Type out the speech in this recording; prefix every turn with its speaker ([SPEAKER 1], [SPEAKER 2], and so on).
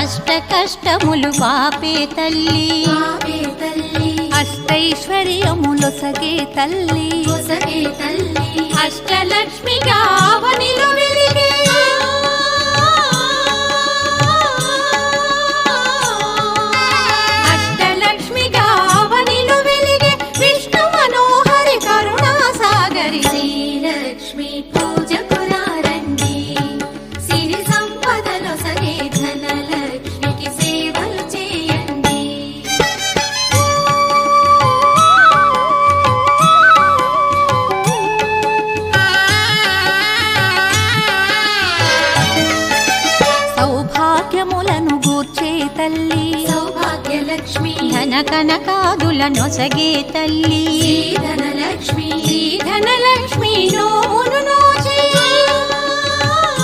[SPEAKER 1] అష్ట కష్టములు పాపే తల్లి అష్టైశ్వర్యములొసగే తల్లి అష్టలక్ష్మిగా అవనిలో వెలిగే అష్టలక్ష్మిగా అవనిలో వెలిగే విష్ణు మనోహరి కరుణా సాగరి
[SPEAKER 2] శ్రీలక్ష్మి పూజకు రండి సిరి సంపదలో సగే ధనలక్ష్మికి సేవలు చేయండి.
[SPEAKER 1] సౌభాగ్యములను గూర్చే తల్లి
[SPEAKER 2] సౌభాగ్యలక్ష్మి
[SPEAKER 1] ధన కనకాదుల నొసగే తల్లి
[SPEAKER 2] ధనలక్ష్మి
[SPEAKER 1] ధనలక్ష్మి నో